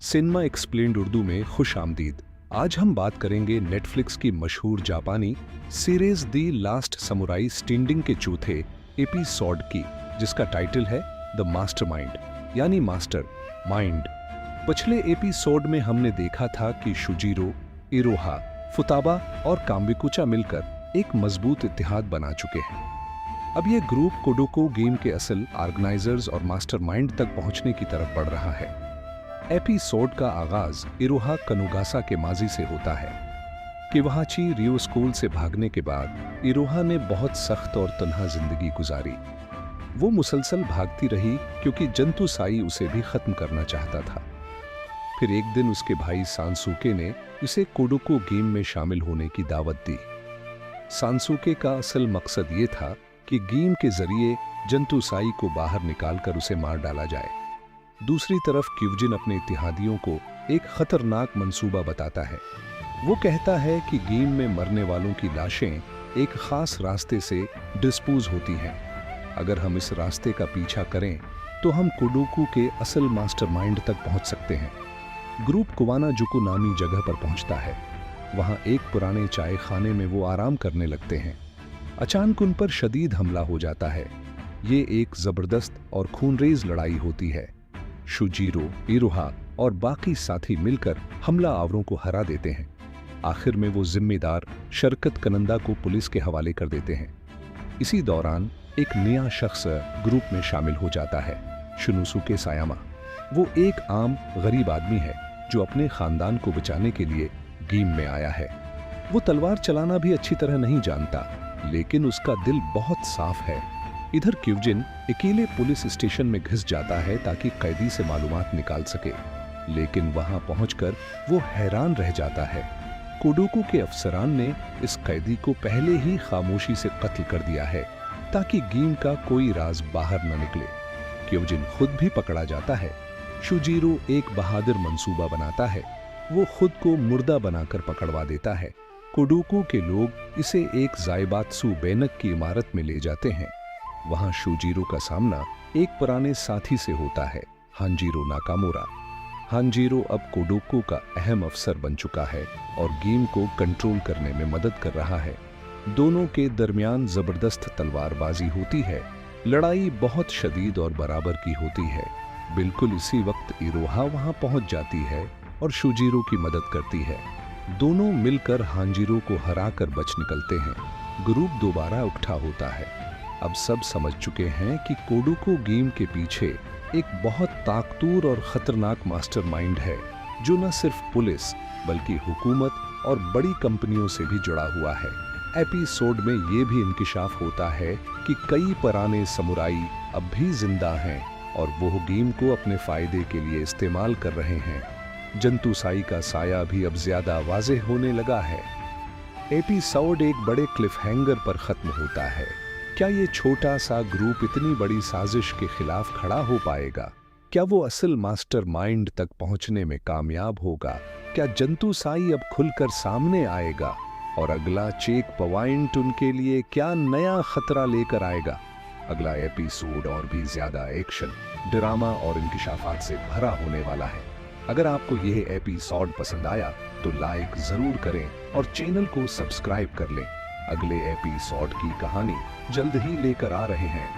Cinema explained Urdu में खुश आमदीद। आज हम बात करेंगे नेटफ्लिक्स की मशहूर जापानी सीरीज दी लास्ट समुराई स्टैंडिंग के चौथे एपिसोड की, जिसका टाइटल है द मास्टरमाइंड यानी मास्टर माइंड। पिछले एपिसोड में हमने देखा था कि शुजीरो, इरोहा, फुताबा और काम्बिकुचा मिलकर एक मजबूत इत्तेहाद बना चुके हैं। अब ये ग्रुप कोडोको गेम के असल ऑर्गेनाइजर्स और मास्टरमाइंड तक पहुंचने की तरफ बढ़ रहा है। एपिसोड का आगाज इरोहा कनुगासा के माजी से होता है। किवाहाची रियो स्कूल से भागने के बाद इरोहा ने बहुत सख्त और तन्हा जिंदगी गुजारी। वो मुसलसल भागती रही क्योंकि जंतु साई उसे भी खत्म करना चाहता था। फिर एक दिन उसके भाई सांसुके ने उसे कोडोको गेम में शामिल होने की दावत दी। सांसुके का असल मकसद ये था कि गेम के जरिए जंतु साई को बाहर निकालकर उसे मार डाला जाए। दूसरी तरफ क्यूजिन अपने इत्तेहादियों को एक खतरनाक मंसूबा बताता है। वो कहता है कि गेम में मरने वालों की लाशें एक खास रास्ते से डिस्पोज होती हैं। अगर हम इस रास्ते का पीछा करें तो हम कोडोको के असल मास्टरमाइंड तक पहुंच सकते हैं। ग्रुप कुवानाजुकु नामी जगह पर पहुंचता है। वहां एक पुराने चाय खाने में वो आराम करने लगते हैं। अचानक उन पर शदीद हमला हो जाता है। ये एक जबरदस्त और खूनरेज लड़ाई होती है। शुजीरो, इरोहा और बाकी साथी मिलकर हमला आवरों को हरा देते हैं। आखिर में वो जिम्मेदार शरकत कनंदा को पुलिस के हवाले कर देते हैं। इसी दौरान एक नया शख्स ग्रुप में शामिल हो जाता है, शुनुसुके सायामा। वो एक आम गरीब आदमी है जो अपने खानदान को बचाने के लिए गेम में आया है। वो तलवार चलाना भी अच्छी तरह नहीं जानता, लेकिन उसका दिल बहुत साफ है। इधर क्यूजिन अकेले पुलिस स्टेशन में घुस जाता है ताकि कैदी से मालूमात निकाल सके, लेकिन वहां पहुंचकर वो हैरान रह जाता है। कोडोको के अफसरान ने इस कैदी को पहले ही खामोशी से कत्ल कर दिया है ताकि गेम का कोई राज बाहर न निकले। क्यूजिन खुद भी पकड़ा जाता है। शुजीरो एक बहादुर मंसूबा बनाता है। वो खुद को मुर्दा बनाकर पकड़वा देता है। कोडोको के लोग इसे एक जाइबात्सु बैनक की इमारत में ले जाते हैं। वहां शुजीरो का सामना एक पुराने साथी से होता है, हांजीरो नाकामुरा। हांजीरो अब कोडोको का अहम अफसर बन चुका है और गेम को कंट्रोल करने में मदद कर रहा है। दोनों के दरमियान जबरदस्त तलवारबाजी होती है। लड़ाई बहुत शदीद और बराबर की होती है। बिल्कुल इसी वक्त इरोहा वहां पहुंच जाती है और शुजीरो की मदद करती है। दोनों मिलकर हांजीरो को हराकर बच निकलते हैं। ग्रुप दोबारा इकट्ठा होता है। अब सब समझ चुके हैं कि कोडोको गेम के पीछे एक बहुत ताकतवर और खतरनाक मास्टरमाइंड है, जो न सिर्फ पुलिस बल्कि हुकूमत और बड़ी कंपनियों से भी जुड़ा हुआ है। एपिसोड में ये भी इंकिशाफ होता है कि कई पुराने समुराई अब भी जिंदा हैं और वो गेम को अपने फायदे के लिए इस्तेमाल कर रहे हैं। जंतु साई का साया भी अब ज्यादा वाज़ेह होने लगा है। एपिसोड एक बड़े क्लिफहैंगर पर खत्म होता है। क्या ये छोटा सा ग्रुप इतनी बड़ी साजिश के खिलाफ खड़ा हो पाएगा? क्या वो असल मास्टरमाइंड तक पहुंचने में कामयाब होगा? क्या जंतु साई अब खुलकर सामने आएगा? और अगला चेक पॉइंट उनके लिए क्या नया खतरा लेकर आएगा? अगला एपिसोड और भी ज्यादा एक्शन, ड्रामा और इंकिशाफात से भरा होने वाला है। अगर आपको यह एपिसोड पसंद आया तो लाइक जरूर करें और चैनल को सब्सक्राइब कर लें। अगले एपिसोड की कहानी जल्द ही लेकर आ रहे हैं।